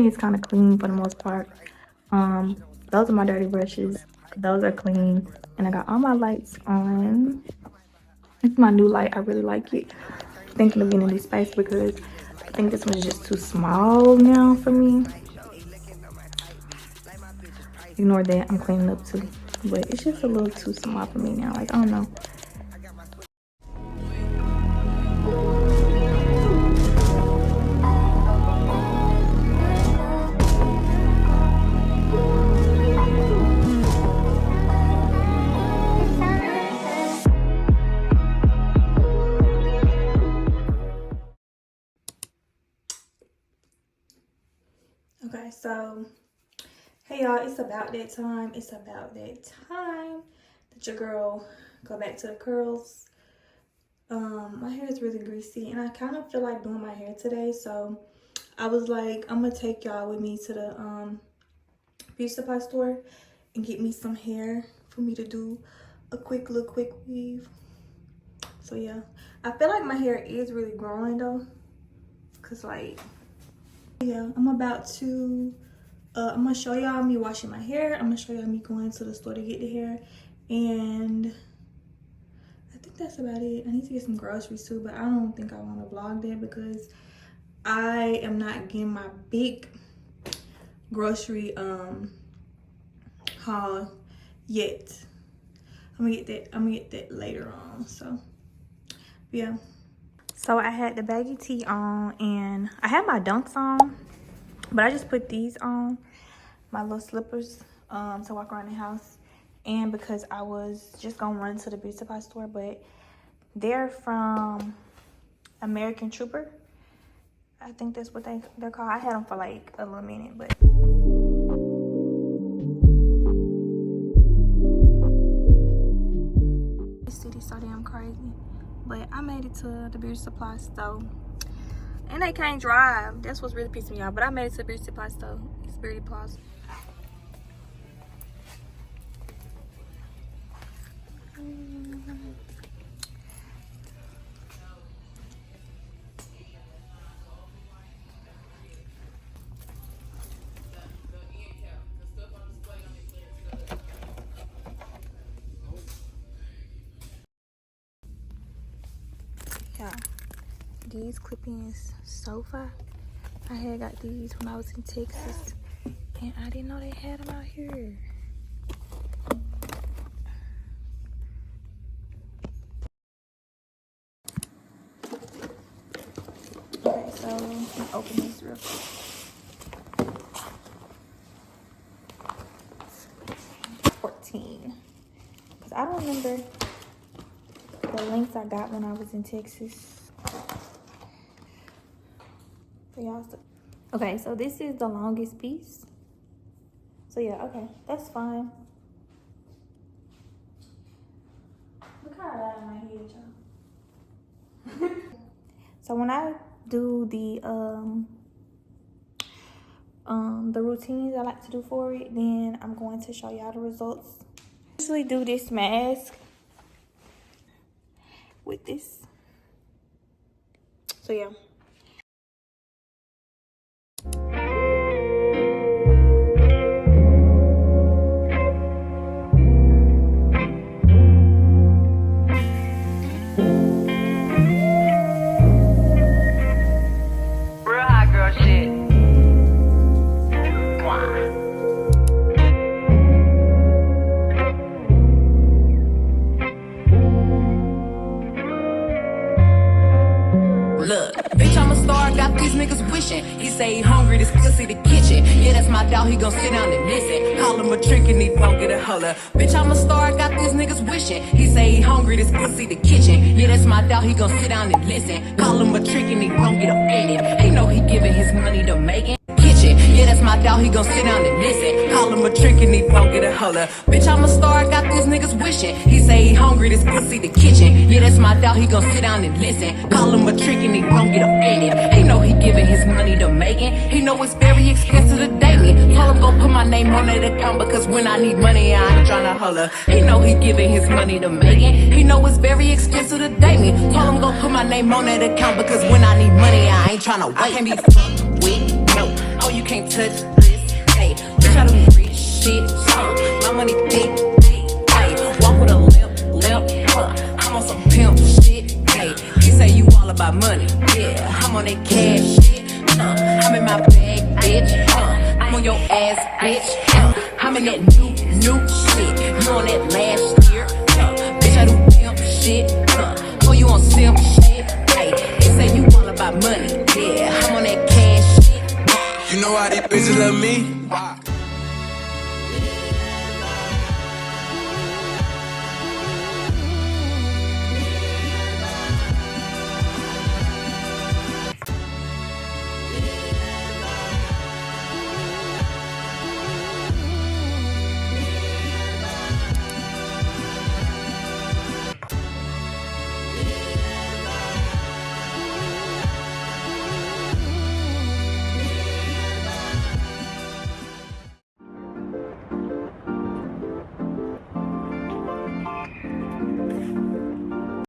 everything is kind of clean for the most part. Those are my dirty brushes. Those are clean. And I got all my lights on. It's my new light. I really like it. Thinking of getting this space because I think this one's just too small now for me. Ignore that, I'm cleaning up too. But it's just a little too small for me now. Like, I don't know. Okay, so hey y'all, it's about that time. It's about that time that your girl go back to the curls. My hair is really greasy and I kind of feel like doing my hair today, so I was like, I'm gonna take y'all with me to the beauty supply store and get me some hair for me to do a quick weave. So yeah, I feel like my hair is really growing though, cause like, yeah, I'm about to I'm gonna show y'all me washing my hair. I'm gonna show y'all me going to the store to get the hair, and I think that's about it. I need to get some groceries too, but I don't think I want to vlog that because I am not getting my big grocery haul yet. I'm gonna get that later on. So yeah. So I had the baggy tee on and I had my dunks on, but I just put these on, my little slippers, to walk around the house. And because I was just gonna run to the beauty supply store, but they're from American Trooper. I think that's what they're called. I had them for like a little minute, but this city's so damn crazy. But I made it to the beauty supply store. And they can't drive. That's what's really pissing me off. But I made it to the beauty supply store. It's Beauty Plaza. Yeah, these clip-ins so far. I had got these when I was in Texas, and I didn't know they had them out here. Okay, so I'm gonna open this real quick. 14, because I don't remember the links I got when I was in Texas. So y'all, okay, so this is the longest piece. So yeah, okay, that's fine. Look how loud my head, y'all. So when I do the routines I like to do for it, then I'm going to show y'all the results. I usually do this mask with this. So yeah. He say he hungry, this pussy the kitchen. Yeah, that's my dog, he gon' sit down and listen. Call him a trick and he don't get a holler. Bitch, I'm a star, got these niggas wishing. He say he hungry, this pussy the kitchen. Yeah, that's my dog, he gon' sit down and listen. Call him a trick and he don't get offended. He know he giving his money to Megan. Yeah, that's my dog, he gon' sit down and listen. Call him a trick and he don't get a holler. Bitch, I'm a star, got these niggas wishing. He say he hungry, this pussy the kitchen. Yeah, that's my dog, he gon' sit down and listen. Call him a trick and he don't get offended. He know he giving his money to Megan. He know it's very expensive to date me. Tell him go put my name on that account, because when I need money, I ain't tryna holler. He know he giving his money to Megan. He know it's very expensive to date me. Tell him go put my name on that account, because when I need money, I ain't tryna wait. I can't be fucked with, no. Oh, you can't touch this. Hey, bitch, I do rich shit. My money thick. Hey, walk with a limp. I'm on some pimp shit. Hey, he say you all about money. Yeah, I'm on that cash shit. I'm in my bag, bitch. I'm on your ass, bitch. I'm in that new shit. You on that last year. Bitch, I do pimp shit. Oh, you on simp shit. Hey, they say you all about money. Yeah, I'm on that cash shit. You know why these bitches love me?